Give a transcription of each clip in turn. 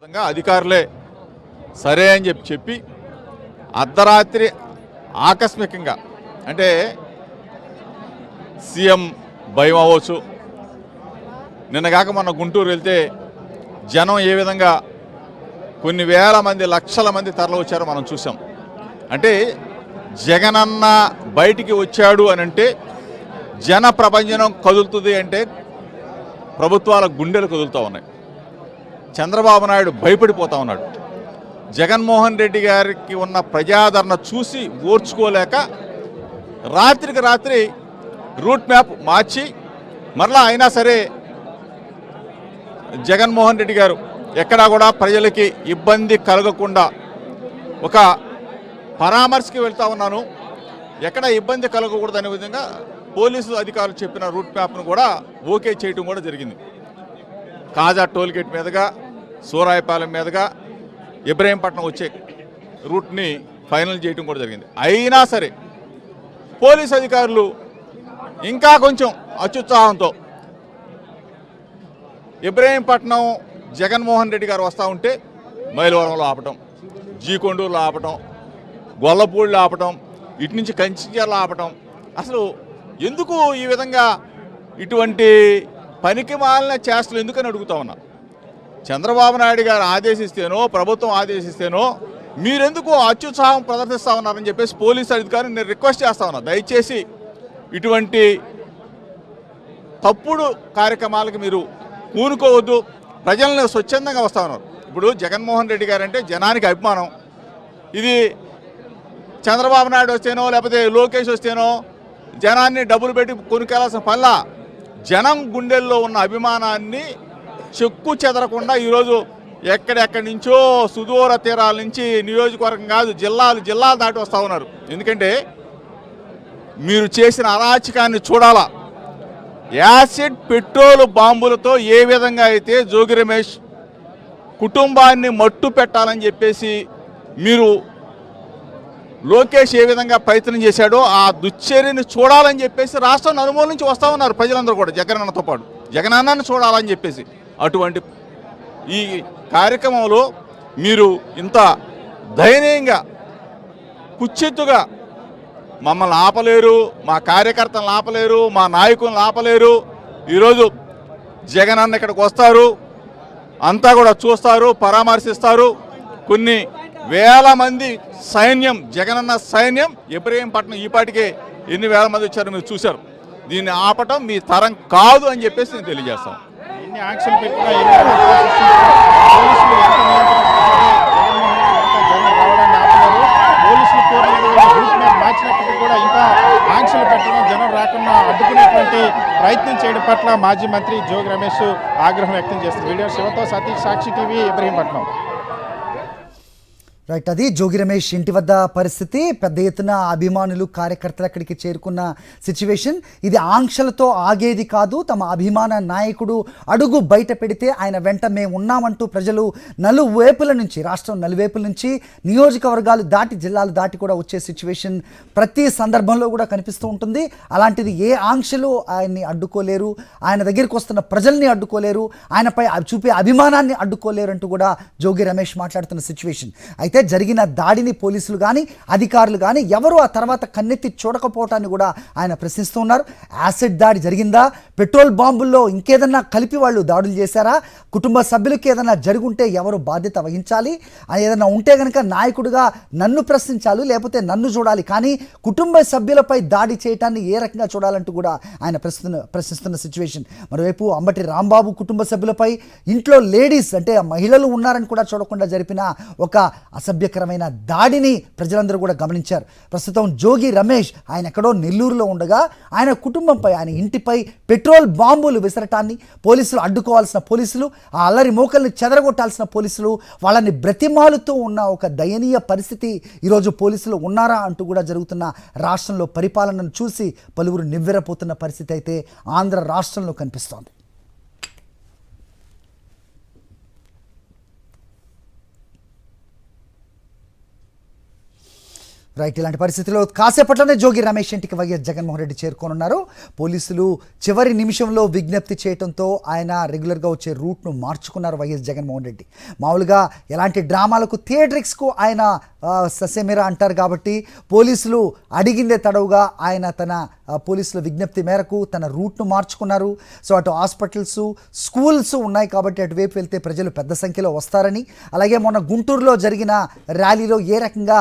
విధంగా అధికారులే సరే అని చెప్పి అర్ధరాత్రి ఆకస్మికంగా అంటే సీఎం భయం అవ్వచ్చు. నిన్నగాక మొన్న గుంటూరు వెళ్తే జనం ఏ విధంగా కొన్ని వేల మంది లక్షల మంది తరలి వచ్చారో మనం చూసాం. అంటే జగనన్న బయటికి వచ్చాడు అని అంటే జన ప్రపంచం కదులుతుంది అంటే ప్రభుత్వాల గుండెలు కదులుతూ ఉన్నాయి. చంద్రబాబు నాయుడు భయపడిపోతూ ఉన్నాడు. జగన్మోహన్ రెడ్డి గారికి ఉన్న ప్రజాదరణ చూసి ఓర్చుకోలేక రాత్రికి రాత్రి రూట్ మ్యాప్ మార్చి మరలా అయినా సరే జగన్మోహన్ రెడ్డి గారు ఎక్కడా కూడా ప్రజలకి ఇబ్బంది కలగకుండా ఒక పరామర్శకి వెళ్తా ఉన్నాను, ఎక్కడ ఇబ్బంది కలగకూడదనే విధంగా పోలీసు అధికారులు చెప్పిన రూట్ మ్యాప్ను కూడా ఓకే చేయటం కూడా జరిగింది. కాజా టోల్గేట్ మీదుగా సూరాయపాలెం మీదుగా ఇబ్రహీంపట్నం వచ్చే రూట్ని ఫైనల్ చేయటం కూడా జరిగింది. అయినా సరే పోలీసు అధికారులు ఇంకా కొంచెం అత్యుత్సాహంతో ఇబ్రహీంపట్నం జగన్మోహన్ రెడ్డి గారు వస్తూ ఉంటే మైలవరంలో ఆపటం, జీకొండూరులో ఆపటం, గొల్లపూడిలో ఆపటం, ఇటు నుంచి కంచిచర్ల ఆపటం. అసలు ఎందుకు ఈ విధంగా ఇటువంటి పనికి మాలిన చేష్టలు ఎందుకని అడుగుతా ఉన్నా. చంద్రబాబు నాయుడు గారు ఆదేశిస్తేనో ప్రభుత్వం ఆదేశిస్తేనో మీరెందుకు అత్యుత్సాహం ప్రదర్శిస్తూ ఉన్నారని చెప్పేసి పోలీసు అధికారులు నేను రిక్వెస్ట్ చేస్తా ఉన్నా. దయచేసి ఇటువంటి తప్పుడు కార్యక్రమాలకు మీరు పూనుకోవద్దు. ప్రజలను స్వచ్ఛందంగా వస్తూ ఉన్నారు. ఇప్పుడు జగన్మోహన్ రెడ్డి గారు అంటే జనానికి అభిమానం. ఇది చంద్రబాబు నాయుడు వస్తేనో లేకపోతే లోకేష్ వస్తేనో జనాన్ని డబ్బులు పెట్టి కొనుక్కెళ్లాల్సిన పనిలా జనం గుండెల్లో ఉన్న అభిమానాన్ని చెక్కు చెదరకుండా ఈరోజు ఎక్కడెక్కడి నుంచో సుదూర తీరాల నుంచి నియోజకవర్గం కాదు జిల్లాలు దాటి వస్తూ ఉన్నారు. ఎందుకంటే మీరు చేసిన అరాచకాన్ని చూడాలా. యాసిడ్ పెట్రోల్ బాంబులతో ఏ విధంగా అయితే జోగి రమేష్ కుటుంబాన్ని మట్టు పెట్టాలని చెప్పేసి మీరు లోకేష్ ఏ విధంగా ప్రయత్నం చేశాడో ఆ దుశ్చర్యని చూడాలని చెప్పేసి రాష్ట్రం నలుమూల నుంచి వస్తూ ఉన్నారు ప్రజలందరూ కూడా జగనన్నతో పాటు జగనన్నని చూడాలని చెప్పేసి. అటువంటి ఈ కార్యక్రమంలో మీరు ఇంత దయనీయంగా కుచ్చెత్తుగా మమ్మల్ని ఆపలేరు, మా కార్యకర్తలను ఆపలేరు, మా నాయకులను ఆపలేరు. ఈరోజు జగనన్న ఇక్కడికి వస్తారు, అంతా కూడా చూస్తారు, పరామర్శిస్తారు. కొన్ని వేల మంది సైన్యం జగనన్న సైన్యం ఇబ్రహీంపట్నం ఈపాటికే ఎన్ని వేల మంది వచ్చారో మీరు చూశారు. దీన్ని ఆపటం మీ తరం కాదు అని చెప్పేసి నేను తెలియజేస్తాను. ఎన్ని ఆంక్షలు పెట్టినా పోలీసులు ఎంత జగన్ రావడాన్ని ఆపలేరు. పోలీసులు రూట్ మ్యాప్ మార్చినప్పటికీ కూడా ఇంకా ఆంక్షలు పెట్టడం జనం రాకుండా అడ్డుకునేటువంటి ప్రయత్నం చేయడం పట్ల మాజీ మంత్రి జోగి రమేష్ ఆగ్రహం వ్యక్తం చేస్తున్నారు. వీడియో శివతో సతీష్, సాక్షి టీవీ, ఇబ్రహీంపట్నం. రైట్, అది జోగి రమేష్ ఇంటి వద్ద పరిస్థితి. పెద్ద ఎత్తున అభిమానులు కార్యకర్తలు అక్కడికి చేరుకున్న సిచ్యువేషన్. ఇది ఆంక్షలతో ఆగేది కాదు. తమ అభిమాన నాయకుడు అడుగు బయట పెడితే ఆయన వెంట మేము ఉన్నామంటూ ప్రజలు నలువైపుల నుంచి, రాష్ట్రం నలువైపుల నుంచి, నియోజకవర్గాలు దాటి జిల్లాలు దాటి కూడా వచ్చే సిచ్యువేషన్ ప్రతి సందర్భంలో కూడా కనిపిస్తూ ఉంటుంది. అలాంటిది ఏ ఆంక్షలు ఆయన్ని అడ్డుకోలేరు, ఆయన దగ్గరికి వస్తున్న ప్రజల్ని అడ్డుకోలేరు, ఆయనపై చూపే అభిమానాన్ని అడ్డుకోలేరు అంటూ కూడా జోగి రమేష్ మాట్లాడుతున్న సిచ్యువేషన్. అయితే జరిగిన దాడిని పోలీసులు కానీ అధికారులు కానీ ఎవరు ఆ తర్వాత కన్నెత్తి చూడకపోవటాన్ని కూడా ఆయన ప్రశ్నిస్తున్నారు. యాసిడ్ దాడి జరిగిందా, పెట్రోల్ బాంబుల్లో ఇంకేదన్నా కలిపి వాళ్ళు దాడులు చేశారా, కుటుంబ సభ్యులకి ఏదైనా జరుగుంటే ఎవరు బాధ్యత వహించాలి, ఏదైనా ఉంటే కనుక నాయకుడిగా నన్ను ప్రశ్నించాలి, లేకపోతే నన్ను చూడాలి, కానీ కుటుంబ సభ్యులపై దాడి చేయటాన్ని ఏ రకంగా చూడాలంటూ కూడా ఆయన ప్రశ్నిస్తున్న సిచ్యువేషన్. మరోవైపు అంబటి రాంబాబు కుటుంబ సభ్యులపై ఇంట్లో లేడీస్ అంటే మహిళలు ఉన్నారని కూడా చూడకుండా జరిపిన ఒక అసభ్యకరమైన దాడిని ప్రజలందరూ కూడా గమనించారు. ప్రస్తుతం జోగి రమేష్ ఆయన ఎక్కడో నెల్లూరులో ఉండగా ఆయన కుటుంబంపై, ఆయన ఇంటిపై పెట్రోల్ బాంబులు విసరటాన్ని పోలీసులు అడ్డుకోవాల్సిన పోలీసులు, ఆ అల్లరి మోకల్ని చెదరగొట్టాల్సిన పోలీసులు, వాళ్ళని బ్రతిమాలుతూ ఉన్న ఒక దయనీయ పరిస్థితి ఈరోజు పోలీసులు ఉన్నారా అంటూ కూడా జరుగుతున్న రాష్ట్రంలో పరిపాలనను చూసి పలువురు నివ్వెరపోతున్న పరిస్థితి అయితే ఆంధ్ర రాష్ట్రంలో కనిపిస్తోంది. రైట్. ఇలాంటి పరిస్థితుల్లో కాసేపట్లోనే జోగి రమేష్ ఇంటికి వైఎస్ జగన్మోహన్ రెడ్డి చేరుకోనున్నారు. పోలీసులు చివరి నిమిషంలో విజ్ఞప్తి చేయడంతో ఆయన రెగ్యులర్గా వచ్చే రూట్ను మార్చుకున్నారు వైఎస్ జగన్మోహన్ రెడ్డి. మామూలుగా ఎలాంటి డ్రామాలకు థియేట్రిక్స్కు ఆయన ససేమిరా అంటారు కాబట్టి పోలీసులు అడిగిందే తడవుగా ఆయన తన పోలీసుల విజ్ఞప్తి మేరకు తన రూట్ను మార్చుకున్నారు. సో అటు హాస్పిటల్స్, స్కూల్స్ ఉన్నాయి కాబట్టి అటువైపు వెళ్తే ప్రజలు పెద్ద సంఖ్యలో వస్తారని, అలాగే మొన్న గుంటూరులో జరిగిన ర్యాలీలో ఏ రకంగా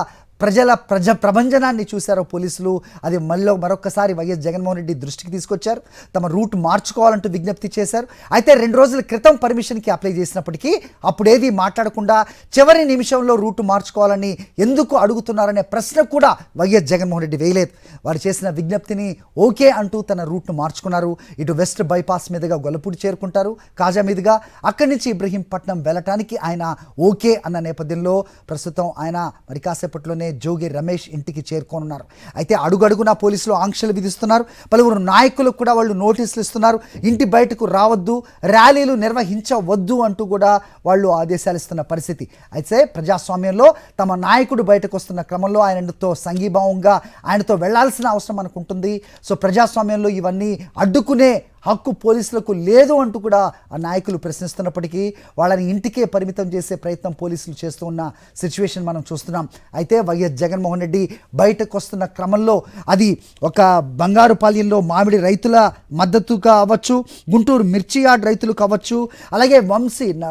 ప్రభంజనాన్ని చూశారో పోలీసులు, అది మరొకసారి వైఎస్ జగన్మోహన్ రెడ్డి దృష్టికి తీసుకొచ్చారు. తమ రూట్ మార్చుకోవాలంటూ విజ్ఞప్తి చేశారు. అయితే 2 రోజుల క్రితం పర్మిషన్కి అప్లై చేసినప్పటికీ అప్పుడేది మాట్లాడకుండా చివరి నిమిషంలో రూట్ మార్చుకోవాలని ఎందుకు అడుగుతున్నారనే ప్రశ్న కూడా వైఎస్ జగన్మోహన్ రెడ్డి వేయలేదు. వారు చేసిన విజ్ఞప్తిని ఓకే అంటూ తన రూట్ను మార్చుకున్నారు. ఇటు వెస్ట్ బైపాస్ మీదుగా గొల్లపూడి చేరుకుంటారు, కాజా మీదుగా. అక్కడి నుంచి ఇబ్రహీంపట్నం వెళ్ళటానికి ఆయన ఓకే అన్న నేపథ్యంలో ప్రస్తుతం ఆయన మరి కాసేపట్లోనే జోగి రమేష్ ఇంటికి చేరుకోనున్నారు. అయితే అడుగడుగునా పోలీసులు ఆంక్షలు విధిస్తున్నారు. పలువురు నాయకులకు కూడా వాళ్ళు నోటీసులు ఇస్తున్నారు. ఇంటి బయటకు రావద్దు, ర్యాలీలు నిర్వహించవద్దు అంటూ కూడా వాళ్ళు ఆదేశాలు ఇస్తున్న పరిస్థితి. అయితే ప్రజాస్వామ్యంలో తమ నాయకుడు బయటకు వస్తున్న క్రమంలో ఆయనతో సంఘీభావంగా ఆయనతో వెళ్లాల్సిన అవసరం మనకు ఉంటుంది. సో ప్రజాస్వామ్యంలో ఇవన్నీ అడ్డుకునే హక్కు పోలీసులకు లేదు అంటూ కూడా ఆ నాయకులు ప్రశ్నిస్తున్నప్పటికీ వాళ్ళని ఇంటికే పరిమితం చేసే ప్రయత్నం పోలీసులు చేస్తూ ఉన్న సిచ్యువేషన్ మనం చూస్తున్నాం. అయితే వైఎస్ జగన్మోహన్ రెడ్డి బయటకు వస్తున్న క్రమంలో అది ఒక బంగారుపాలెంలో మామిడి రైతుల మద్దతుగా అవ్వచ్చు, గుంటూరు మిర్చి యార్డ్ రైతులు కావచ్చు, అలాగే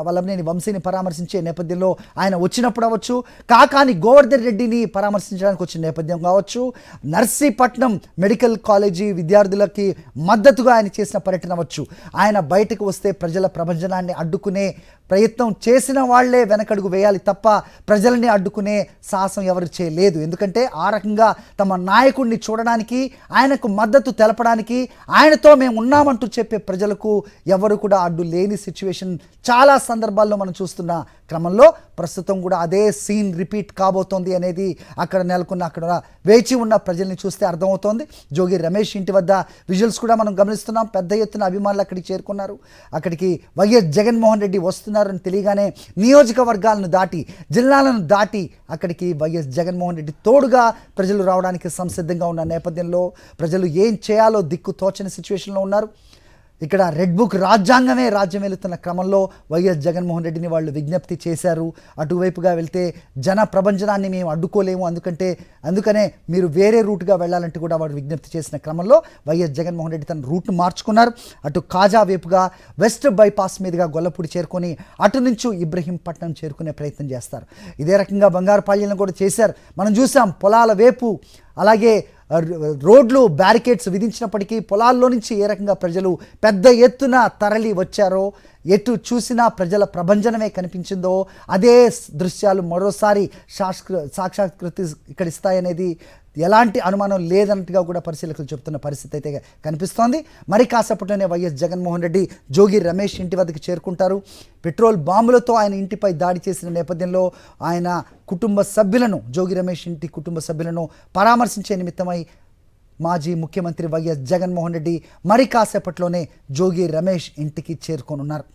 వల్లభనేని వంశీని పరామర్శించే నేపథ్యంలో ఆయన వచ్చినప్పుడు అవ్వచ్చు, కాకాని గోవర్ధన్ రెడ్డిని పరామర్శించడానికి వచ్చిన నేపథ్యం కావచ్చు, నర్సీపట్నం మెడికల్ కాలేజీ విద్యార్థులకి మద్దతుగా ఆయన చేసిన పర్యటన అవ్వచ్చు. ఆయన బయటకు వస్తే ప్రజల ప్రభంజనాన్ని అడ్డుకునే ప్రయత్నం చేసిన వాళ్లే వెనకడుగు వేయాలి తప్ప ప్రజల్ని అడ్డుకునే సాహసం ఎవరు చేయలేదు. ఎందుకంటే ఆ రకంగా తమ నాయకుడిని చూడడానికి, ఆయనకు మద్దతు తెలపడానికి, ఆయనతో మేము ఉన్నామంటూ చెప్పే ప్రజలకు ఎవరు కూడా అడ్డు లేని సిచ్యువేషన్ చాలా సందర్భాల్లో మనం చూస్తున్న క్రమంలో ప్రస్తుతం కూడా అదే సీన్ రిపీట్ కాబోతోంది అనేది అక్కడ వేచి ఉన్న ప్రజల్ని చూస్తే అర్థమవుతోంది. జోగి రమేష్ ఇంటి వద్ద విజువల్స్ కూడా మనం గమనిస్తున్నాం. పెద్ద ఎత్తున అభిమానులు అక్కడికి చేరుకున్నారు. అక్కడికి వైఎస్ జగన్మోహన్ రెడ్డి వస్తున్నారని తెలియగానే నియోజకవర్గాలను దాటి, జిల్లాలను దాటి అక్కడికి వైఎస్ జగన్మోహన్ రెడ్డి తోడుగా ప్రజలు రావడానికి సంసిద్ధంగా ఉన్న నేపథ్యంలో ప్రజలు ఏం చేయాలో దిక్కు తోచని సిచ్యువేషన్లో ఉన్నారు. ఇక్కడ రెడ్ బుక్ రాజ్యాంగమే రాజ్యం వెళుతున్న క్రమంలో వైఎస్ జగన్మోహన్ రెడ్డిని వాళ్ళు విజ్ఞప్తి చేశారు. అటువైపుగా వెళ్తే జన ప్రభంజనాన్ని మేము అడ్డుకోలేము, అందుకనే మీరు వేరే రూట్గా వెళ్ళాలంటూ కూడా వాడు విజ్ఞప్తి చేసిన క్రమంలో వైఎస్ జగన్మోహన్ రెడ్డి తన రూట్ను మార్చుకున్నారు. అటు కాజా వైపుగా వెస్ట్ బైపాస్ మీదుగా గొల్లపూడి చేరుకొని అటు నుంచి ఇబ్రహీంపట్నం చేరుకునే ప్రయత్నం చేస్తారు. ఇదే రకంగా బంగారుపాళ్యం కూడా చేశారు. మనం చూసాం పొలాల వైపు, అలాగే రోడ్లు బ్యారికేడ్స్ విధించినప్పటికీ పొలాల్లో నుంచి ఏ రకంగా ప్రజలు పెద్ద ఎత్తున తరలి వచ్చారో, ఎటు చూసినా ప్రజల ప్రభంజనమే కనిపించిందో అదే దృశ్యాలు మరోసారి సాక్షాత్కృతి ఇక్కడ ఇస్తాయనేది ఎలాంటి అనుమానం లేదన్నట్టుగా కూడా పరిశీలకులు చెబుతున్న పరిస్థితి అయితే కనిపిస్తోంది. మరి కాసేపట్లోనే వైఎస్ జగన్మోహన్ రెడ్డి జోగి రమేష్ ఇంటి వద్దకు చేరుకుంటారు. పెట్రోల్ బాంబులతో ఆయన ఇంటిపై దాడి చేసిన నేపథ్యంలో ఆయన కుటుంబ సభ్యులను, జోగి రమేష్ ఇంటి కుటుంబ సభ్యులను పరామర్శించే నిమిత్తమై మాజీ ముఖ్యమంత్రి వైఎస్ జగన్మోహన్ రెడ్డి మరి కాసేపట్లోనే జోగి రమేష్ ఇంటికి చేరుకోనున్నారు.